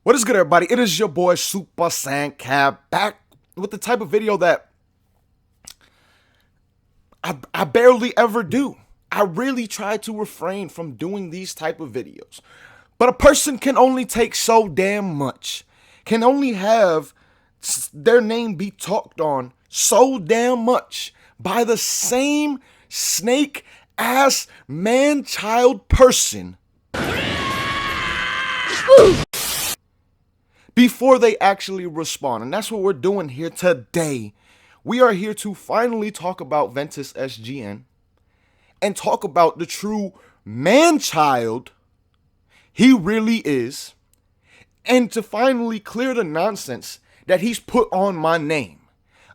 What is good, everybody? It is your boy Super Saiyan Cab back with the type of video that I barely ever do. I really try to refrain from doing these type of videos. But a person can only take so damn much. Can only have their name be talked on so damn much by the same snake ass man child person before they actually respond. And that's what we're doing here today. We are here to finally talk about VentusSGN and talk about the true man-child he really is, and to finally clear the nonsense that he's put on my name.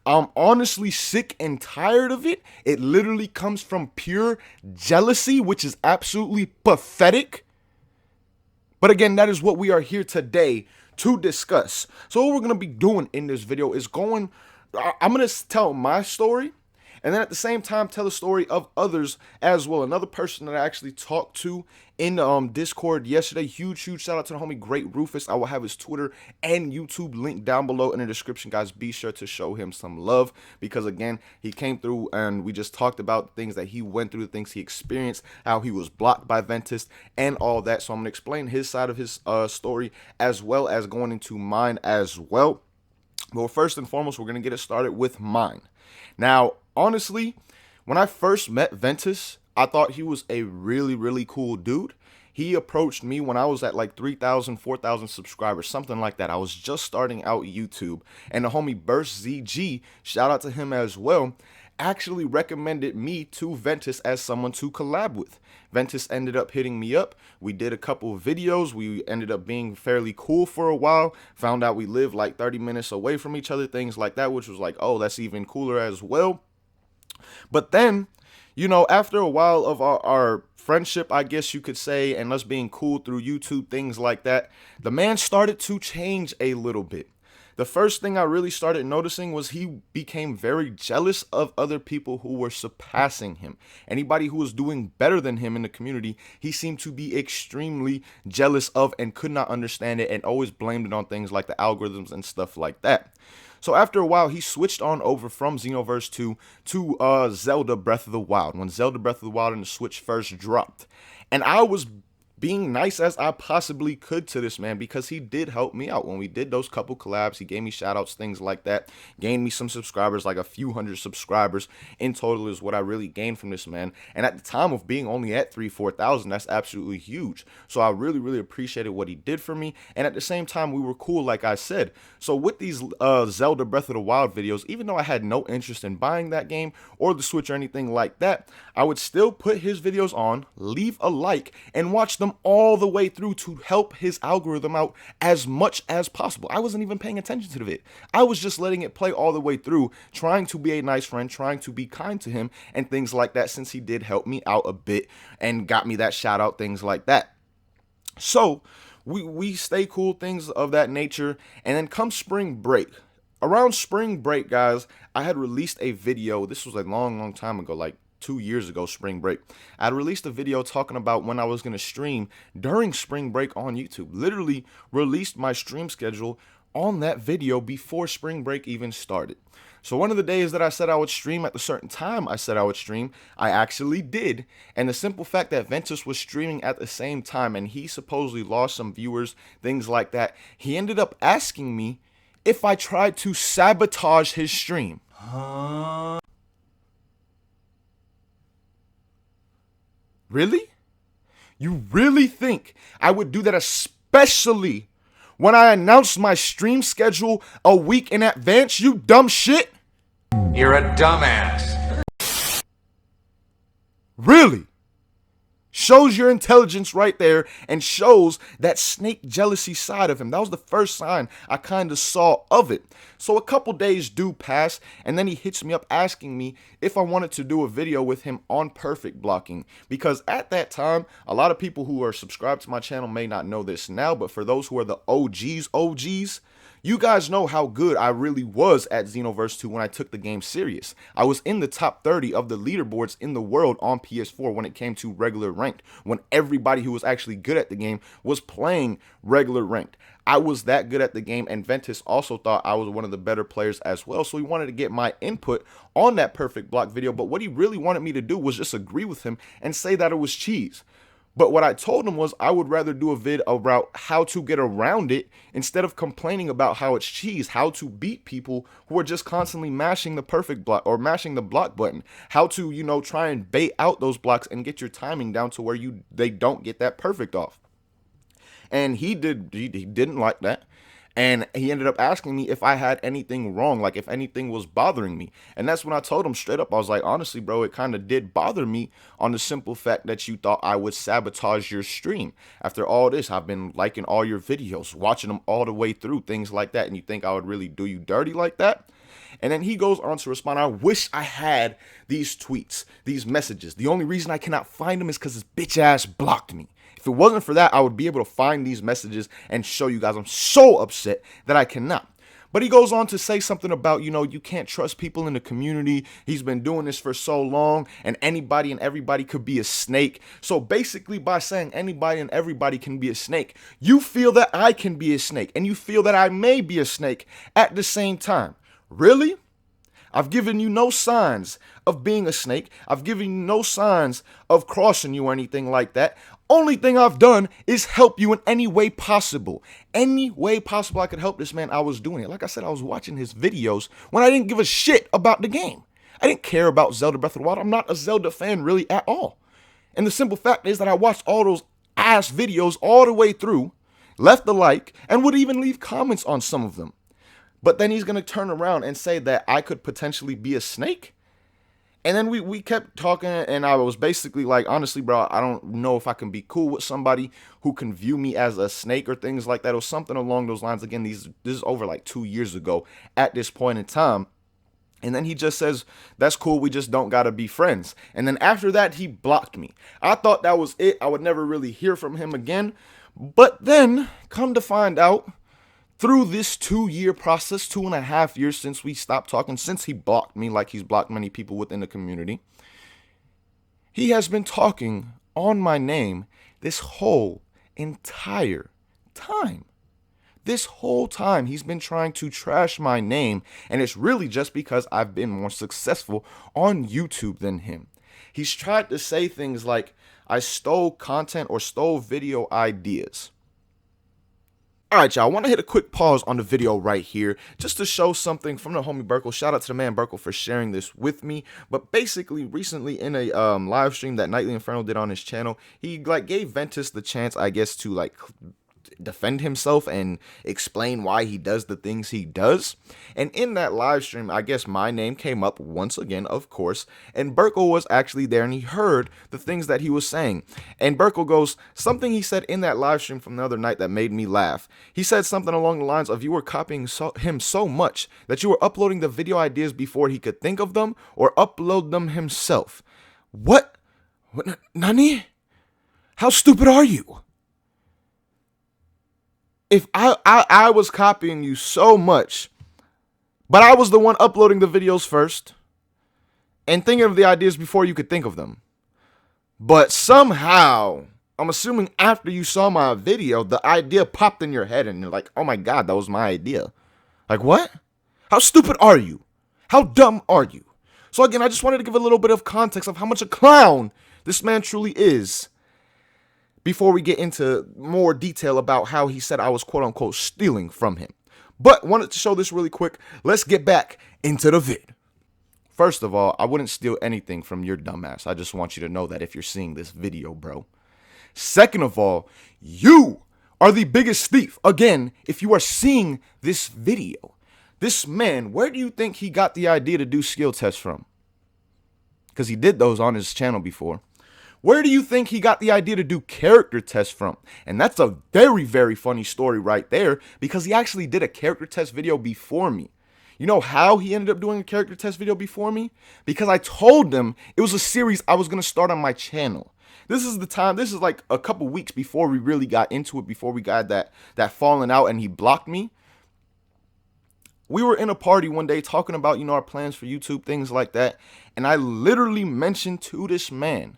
I'm honestly sick and tired of it. It literally comes from pure jealousy, which is absolutely pathetic. But again, that is what we are here today to discuss. So what we're going to be doing in this video is I'm going to tell my story, and then at the same time tell the story of others as well. Another person that I actually talked to in Discord yesterday, huge shout out to the homie Great Rufus. I will have his Twitter and YouTube link down below in the description, guys. Be sure to show him some love, because again, he came through and we just talked about things that he went through, the things he experienced, how he was blocked by Ventus and all that. So I'm going to explain his side of his story as well as going into mine as well. But first and foremost, we're going to get it started with mine. Now, honestly, when I first met Ventus, I thought he was a really cool dude. He approached me when I was at like 3,000, 4,000 subscribers, something like that. I was just starting out YouTube, and the homie VentusSGN, shout out to him as well, actually recommended me to Ventus as someone to collab with. Ventus ended up hitting me up. We did a couple of videos. We ended up being fairly cool for a while. Found out we lived like 30 minutes away from each other, things like that, which was like, oh, that's even cooler as well. But then, you know, after a while of our friendship, I guess you could say, and us being cool through YouTube, things like that, the man started to change a little bit. The first thing I really started noticing was he became very jealous of other people who were surpassing him. Anybody who was doing better than him in the community, he seemed to be extremely jealous of and could not understand it, and always blamed it on things like the algorithms and stuff like that. So after a while, he switched on over from Xenoverse 2 to Zelda Breath of the Wild, when Zelda Breath of the Wild and the Switch first dropped. And I was being nice as I possibly could to this man, because he did help me out when we did those couple collabs. He gave me shout outs, things like that, gained me some subscribers, like a few hundred subscribers in total is what I really gained from this man. And at the time of being only at 4,000, that's absolutely huge. So I really appreciated what he did for me, and at the same time we were cool, like I said. So with these Zelda Breath of the Wild videos, even though I had no interest in buying that game or the Switch or anything like that, I would still put his videos on, leave a like, and watch them all the way through to help his algorithm out as much as possible. I wasn't even paying attention to it. I was just letting it play all the way through, trying to be a nice friend, trying to be kind to him and things like that, since he did help me out a bit and got me that shout out, things like that. So we stay cool, things of that nature. And then come spring break. Around spring break, guys, I had released a video. This was a long time ago, like 2 years ago, spring break. I released a video talking about when I was going to stream during spring break on YouTube. Literally released my stream schedule on that video before spring break even started. So one of the days that I said I would stream at the certain time I said I would stream, I actually did. And the simple fact that Ventus was streaming at the same time, and he supposedly lost some viewers, things like that, he ended up asking me if I tried to sabotage his stream. Really? You really think I would do that, especially when I announced my stream schedule a week in advance, you dumb shit? You're a dumbass. Really? Shows your intelligence right there, and shows that snake jealousy side of him. That was the first sign I kind of saw of it. So a couple days do pass, and then he hits me up asking me if I wanted to do a video with him on perfect blocking. Because at that time, a lot of people who are subscribed to my channel may not know this now, but for those who are the OGs, You guys know how good I really was at Xenoverse 2 when I took the game serious. I was in the top 30 of the leaderboards in the world on PS4 when it came to regular ranked, when everybody who was actually good at the game was playing regular ranked. I was that good at the game, and Ventus also thought I was one of the better players as well, so he wanted to get my input on that perfect block video, but what he really wanted me to do was just agree with him and say that it was cheese. But what I told him was I would rather do a vid about how to get around it instead of complaining about how it's cheese, how to beat people who are just constantly mashing the perfect block or mashing the block button, how to, try and bait out those blocks and get your timing down to where they don't get that perfect off. And he didn't like that. And he ended up asking me if I had anything wrong, like if anything was bothering me. And that's when I told him straight up, I was like, honestly, bro, it kind of did bother me on the simple fact that you thought I would sabotage your stream. After all this, I've been liking all your videos, watching them all the way through, things like that. And you think I would really do you dirty like that? And then he goes on to respond, I wish I had these tweets, these messages. The only reason I cannot find them is because his bitch ass blocked me. If it wasn't for that, I would be able to find these messages and show you guys. I'm so upset that I cannot. But he goes on to say something about, you can't trust people in the community. He's been doing this for so long, and anybody and everybody could be a snake. So basically, by saying anybody and everybody can be a snake, you feel that I can be a snake, and you feel that I may be a snake at the same time. Really? I've given you no signs of being a snake. I've given you no signs of crossing you or anything like that. Only thing I've done is help you in any way possible. Any way possible I could help this man, I was doing it. Like I said, I was watching his videos when I didn't give a shit about the game. I didn't care about Zelda Breath of the Wild. I'm not a Zelda fan really at all. And the simple fact is that I watched all those ass videos all the way through, left a like, and would even leave comments on some of them. But then he's going to turn around and say that I could potentially be a snake? And then we kept talking, and I was basically like, honestly, bro, I don't know if I can be cool with somebody who can view me as a snake or things like that, or something along those lines. Again, this is over like 2 years ago at this point in time. And then he just says, that's cool, we just don't gotta be friends. And then after that, he blocked me. I thought that was it. I would never really hear from him again. But then, come to find out, through this 2-year process, 2.5 years since we stopped talking, since he blocked me like he's blocked many people within the community, he has been talking on my name this whole entire time. This whole time he's been trying to trash my name, and it's really just because I've been more successful on YouTube than him. He's tried to say things like I stole content or stole video ideas. Alright, y'all, I want to hit a quick pause on the video right here just to show something from the homie Buerkle. Shout out to the man Buerkle for sharing this with me. But basically, recently in a live stream that Nightly Inferno did on his channel, he gave Ventus the chance, I guess, to defend himself and explain why he does the things he does. And in that live stream, I guess my name came up once again, of course, and Buerkle was actually there, and he heard the things that he was saying. And Buerkle goes, something he said in that live stream from the other night that made me laugh. He said something along the lines of, you were copying him so much that you were uploading the video ideas before he could think of them or upload them himself. What? Nani? How stupid are you? If I was copying you so much, but I was the one uploading the videos first and thinking of the ideas before you could think of them. But somehow, I'm assuming after you saw my video, the idea popped in your head and you're like, oh my God, that was my idea. Like, what? How stupid are you? How dumb are you? So again, I just wanted to give a little bit of context of how much a clown this man truly is, before we get into more detail about how he said I was quote-unquote stealing from him. But wanted to show this really quick. Let's get back into the vid. First of all, I wouldn't steal anything from your dumbass. I just want you to know that if you're seeing this video, bro. Second of all, you are the biggest thief. Again, if you are seeing this video. This man, where do you think he got the idea to do skill tests from? Because he did those on his channel before. Where do you think he got the idea to do character tests from? And that's a very, very funny story right there, because he actually did a character test video before me. You know how he ended up doing a character test video before me? Because I told him it was a series I was going to start on my channel. This is like a couple weeks before we really got into it, before we got that falling out and he blocked me. we were in a party one day talking about, our plans for YouTube, things like that. And I literally mentioned to this man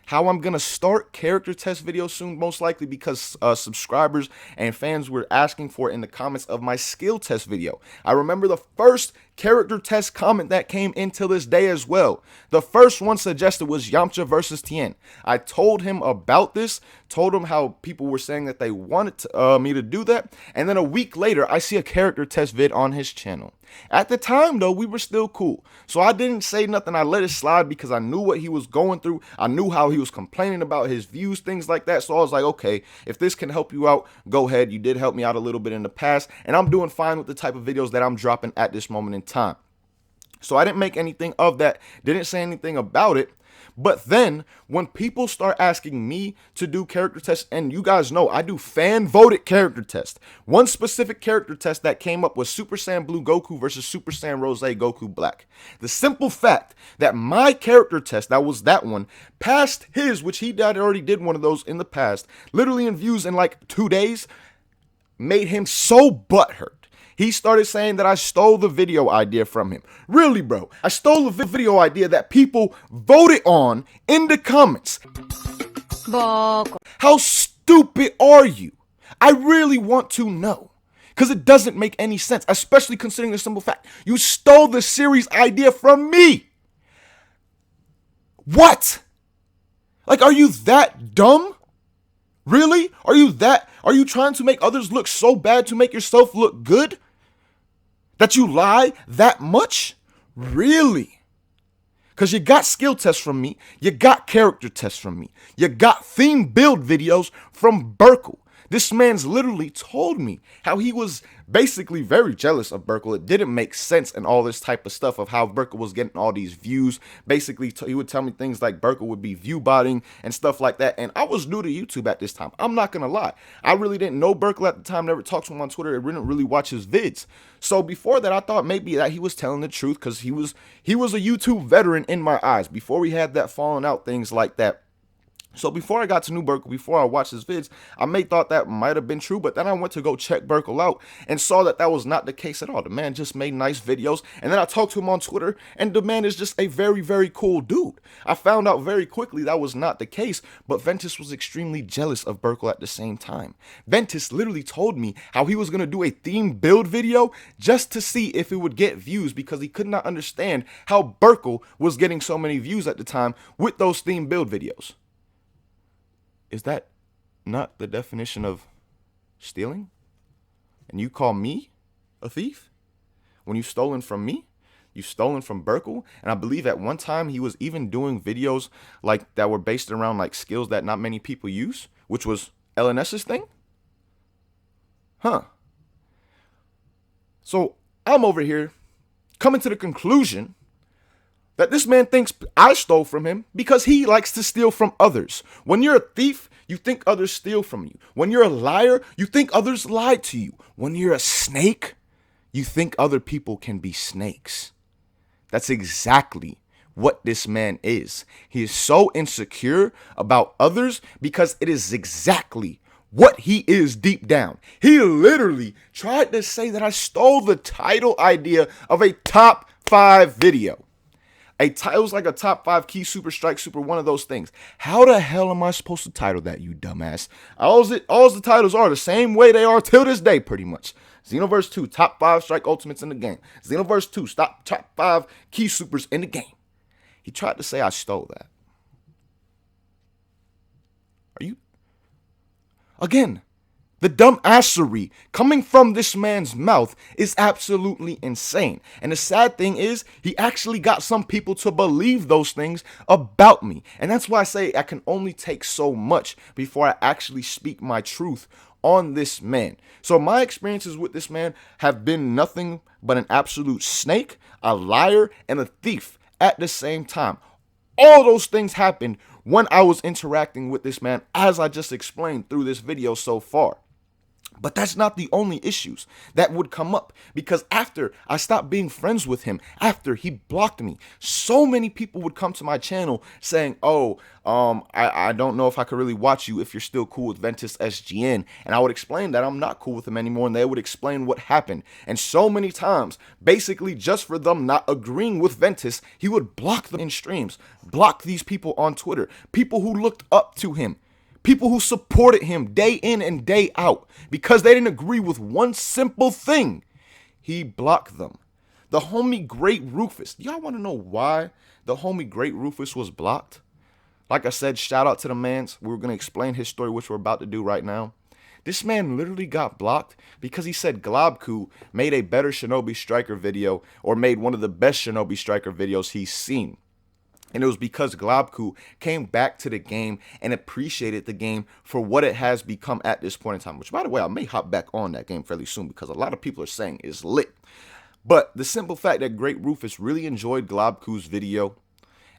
how I'm going to start character test videos soon, most likely because subscribers and fans were asking for it in the comments of my skill test video. I remember the first character test comment that came in till this day as well. The first one suggested was Yamcha versus Tien. I told him about this, told him how people were saying that they wanted me to do that, and then a week later, I see a character test vid on his channel. At the time, though, we were still cool. So I didn't say nothing. I let it slide because I knew what he was going through. I knew how he was complaining about his views, things like that. So I was like, okay, if this can help you out, go ahead. You did help me out a little bit in the past, and I'm doing fine with the type of videos that I'm dropping at this moment in time. So I didn't make anything of that, didn't say anything about it. But then when people start asking me to do character tests, and you guys know I do fan voted character tests. One specific character test that came up was Super Saiyan Blue Goku versus Super Saiyan Rose Goku Black. The simple fact that my character test, that was that one, passed his, which he already did one of those in the past, literally in views in like 2 days, made him so butthurt. He started saying that I stole the video idea from him. Really, bro? I stole the video idea that people voted on in the comments. Buerkle. How stupid are you? I really want to know. Because it doesn't make any sense, especially considering the simple fact you stole the series idea from me. What? Like, are you that dumb? Really? Are you trying to make others look so bad to make yourself look good? That you lie that much? Really? Because you got skill tests from me. You got character tests from me. You got theme build videos from Buerkle. This man's literally told me how he was basically very jealous of Buerkle. It didn't make sense and all this type of stuff of how Buerkle was getting all these views. Basically, he would tell me things like Buerkle would be view botting and stuff like that. And I was new to YouTube at this time. I'm not going to lie. I really didn't know Buerkle at the time. Never talked to him on Twitter. I didn't really watch his vids. So before that, I thought maybe that he was telling the truth because he was a YouTube veteran in my eyes. Before we had that falling out, things like that. So before I got to know Buerkle, before I watched his vids, I may thought that might have been true, but then I went to go check Buerkle out and saw that that was not the case at all. The man just made nice videos, and then I talked to him on Twitter, and the man is just a very, very cool dude. I found out very quickly that was not the case, but Ventus was extremely jealous of Buerkle at the same time. Ventus literally told me how he was going to do a theme build video just to see if it would get views because he could not understand how Buerkle was getting so many views at the time with those theme build videos. Is that not the definition of stealing? And you call me a thief? When you've stolen from me? You've stolen from Buerkle? And I believe at one time he was even doing videos like that were based around like skills that not many people use, which was LNS's thing? Huh. So I'm over here coming to the conclusion that this man thinks I stole from him because he likes to steal from others. When you're a thief, you think others steal from you. When you're a liar, you think others lied to you. When you're a snake, you think other people can be snakes. That's exactly what this man is. He is so insecure about others because it is exactly what he is deep down. He literally tried to say that I stole the title idea of a top 5 video. It was like a top 5 key super strike super, one of those things. How the hell am I supposed to title that, you dumbass? All the titles are the same way they are till this day, pretty much. Xenoverse 2, top 5 strike ultimates in the game. Xenoverse 2, top 5 key supers in the game. He tried to say I stole that. Are you? Again, the dumbassery coming from this man's mouth is absolutely insane. And the sad thing is, he actually got some people to believe those things about me. And that's why I say I can only take so much before I actually speak my truth on this man. So my experiences with this man have been nothing but an absolute snake, a liar, and a thief at the same time. All those things happened when I was interacting with this man, as I just explained through this video so far. But that's not the only issues that would come up, because after I stopped being friends with him, after he blocked me, so many people would come to my channel saying, oh, I don't know if I could really watch you if you're still cool with VentusSGN. And I would explain that I'm not cool with him anymore, and they would explain what happened. And so many times, basically just for them not agreeing with Ventus, he would block them in streams, block these people on Twitter, people who looked up to him, people who supported him day in and day out, because they didn't agree with one simple thing. He blocked them. The homie Great Rufus. Y'all want to know why the homie Great Rufus was blocked? Like I said, shout out to the mans. We're going to explain his story, which we're about to do right now. This man literally got blocked because he said Globku made a better Shinobi Striker video, or made one of the best Shinobi Striker videos he's seen. And it was because Globku came back to the game and appreciated the game for what it has become at this point in time. Which, by the way, I may hop back on that game fairly soon, because a lot of people are saying it's lit. But the simple fact that Great Rufus really enjoyed Globku's video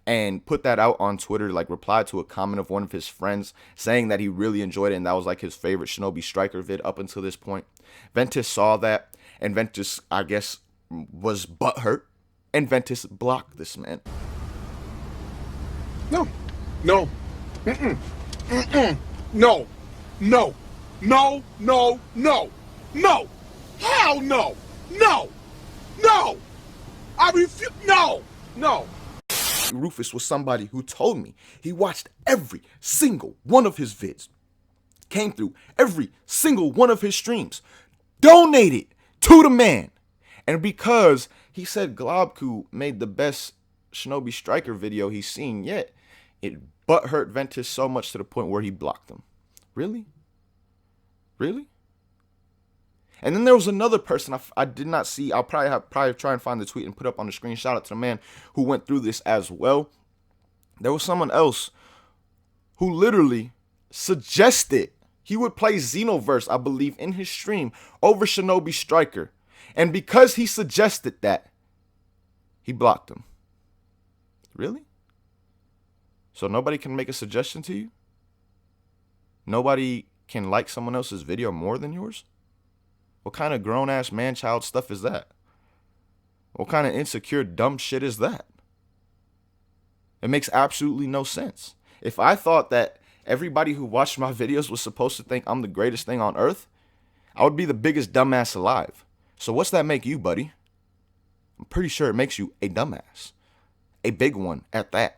and put that out on Twitter, like replied to a comment of one of his friends saying that he really enjoyed it and that was like his favorite Shinobi Striker vid up until this point. Ventus saw that, and Ventus, I guess, was butthurt, and Ventus blocked this man. No, no, no, no, no, no, no, no, hell no, no, no, I refuse, no. Rufus was somebody who told me he watched every single one of his vids, came through every single one of his streams, donated to the man. And because he said Globku made the best Shinobi Striker video he's seen yet, it butthurt Ventus so much to the point where he blocked him. Really? Really? And then there was another person I did not see. I'll probably try and find the tweet and put up on the screen. Shout out to the man who went through this as well. There was someone else who literally suggested he would play Xenoverse, I believe, in his stream over Shinobi Striker. And because he suggested that, he blocked him. Really? So nobody can make a suggestion to you? Nobody can like someone else's video more than yours? What kind of grown-ass man-child stuff is that? What kind of insecure, dumb shit is that? It makes absolutely no sense. If I thought that everybody who watched my videos was supposed to think I'm the greatest thing on earth, I would be the biggest dumbass alive. So what's that make you, buddy? I'm pretty sure it makes you a dumbass. A big one at that.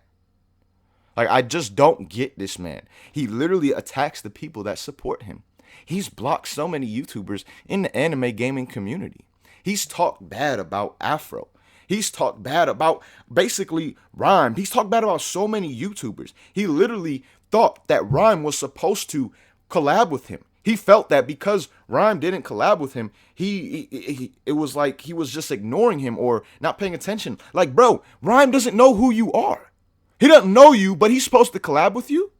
Like, I just don't get this man. He literally attacks the people that support him. He's blocked so many YouTubers in the anime gaming community. He's talked bad about Afro. He's talked bad about basically Rhyme. He's talked bad about so many YouTubers. He literally thought that Rhyme was supposed to collab with him. He felt that because Rhyme didn't collab with him, it was like he was just ignoring him or not paying attention. Like, bro, Rhyme doesn't know who you are. He doesn't know you, but he's supposed to collab with you?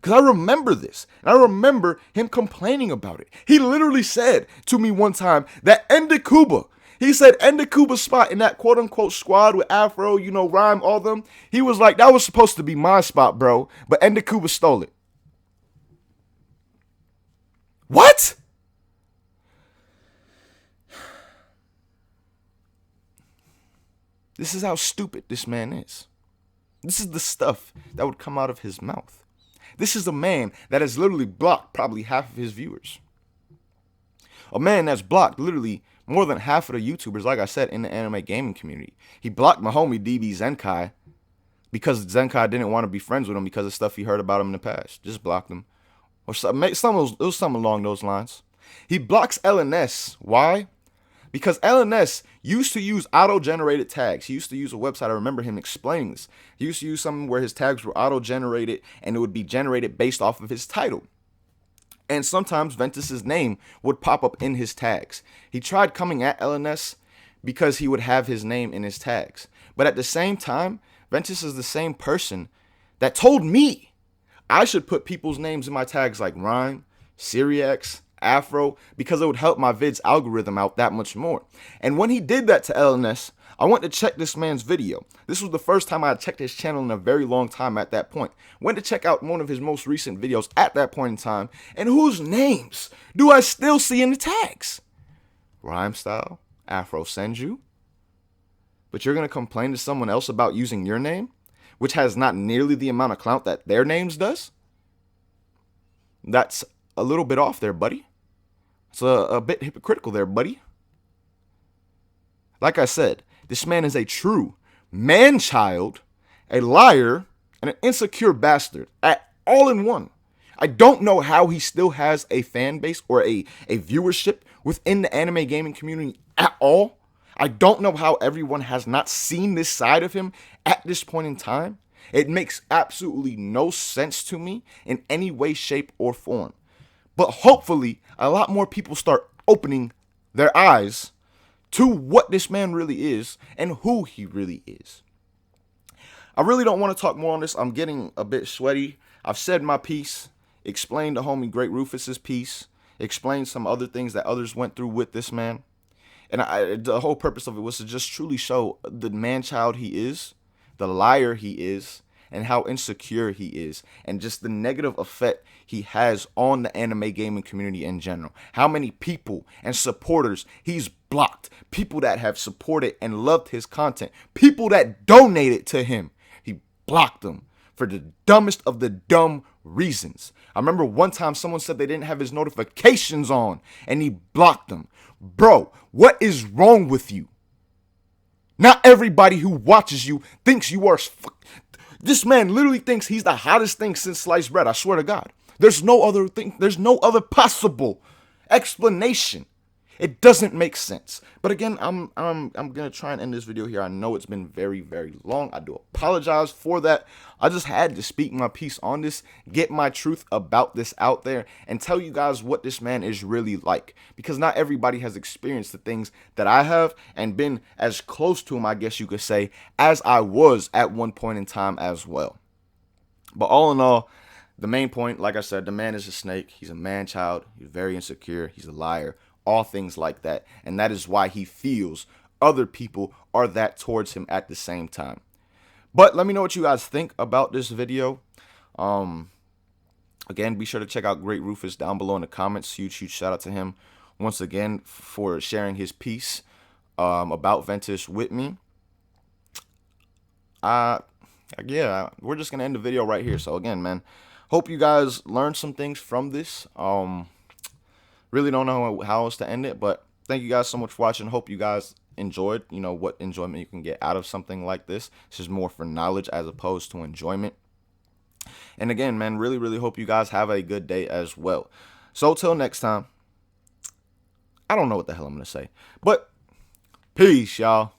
Because I remember this, and I remember him complaining about it. He literally said to me one time that Endikuba, he said Endikuba's spot in that quote-unquote squad with Afro, you know, Rhyme, all them, he was like, that was supposed to be my spot, bro, but Endikuba stole it. What? This is how stupid this man is. This is the stuff that would come out of his mouth. This is a man that has literally blocked probably half of his viewers. A man that's blocked literally more than half of the YouTubers, like I said, in the anime gaming community. He blocked my homie DB Zenkai because Zenkai didn't want to be friends with him because of stuff he heard about him in the past. Just blocked him. Or something along those lines. He blocks LNS. Why? Because LNS used to use auto-generated tags. He used to use a website. I remember him explaining this. He used to use something where his tags were auto-generated and it would be generated based off of his title. And sometimes Ventus's name would pop up in his tags. He tried coming at LNS because he would have his name in his tags. But at the same time, Ventus is the same person that told me I should put people's names in my tags like Rhyme, Syriax, afro, because it would help my vids algorithm out that much more. And when he did that to LNS, I went to check this man's video. This was the first time I had checked his channel in a very long time at that point. Went to check out one of his most recent videos at that point in time, and whose names do I still see in the tags? Rhyme Style, Afro Senju. But you're going to complain to someone else about using your name, which has not nearly the amount of clout that their names does? That's a little bit off there, buddy. It's a bit hypocritical there, buddy. Like I said, this man is a true man-child, a liar, and an insecure bastard at all in one. I don't know how he still has a fan base or a viewership within the anime gaming community at all. I don't know how everyone has not seen this side of him at this point in time. It makes absolutely no sense to me in any way, shape, or form. But hopefully, a lot more people start opening their eyes to what this man really is and who he really is. I really don't want to talk more on this. I'm getting a bit sweaty. I've said my piece, explained the homie Great Rufus's piece, explained some other things that others went through with this man. And the whole purpose of it was to just truly show the man-child he is, the liar he is, and how insecure he is, and just the negative effect he has on the anime gaming community in general. How many people and supporters he's blocked, people that have supported and loved his content, people that donated to him, he blocked them for the dumbest of the dumb reasons. I remember one time someone said they didn't have his notifications on, and he blocked them. Bro, what is wrong with you? Not everybody who watches you thinks you are... This man literally thinks he's the hottest thing since sliced bread. I swear to God. There's no other thing. There's no other possible explanation. It doesn't make sense. But again, I'm gonna try and end this video here. I know it's been very, very long. I do apologize for that. I just had to speak my piece on this, get my truth about this out there, and tell you guys what this man is really like. Because not everybody has experienced the things that I have and been as close to him, I guess you could say, as I was at one point in time as well. But all in all, the main point, like I said, the man is a snake. He's a man-child. He's very insecure. He's a liar. All things like that. And that is why he feels other people are that towards him at the same time. But let me know what you guys think about this video. Again, be sure to check out Great Rufus down below in the comments. Huge shout out to him once again for sharing his piece about Ventus with me. Yeah, we're just gonna end the video right here. So again, man, hope you guys learned some things from this. Really don't know how else to end it, but thank you guys so much for watching. Hope you guys enjoyed, you know, what enjoyment you can get out of something like this. This is more for knowledge as opposed to enjoyment. And again, man, really hope you guys have a good day as well. So till next time, I don't know what the hell I'm going to say, but peace, y'all.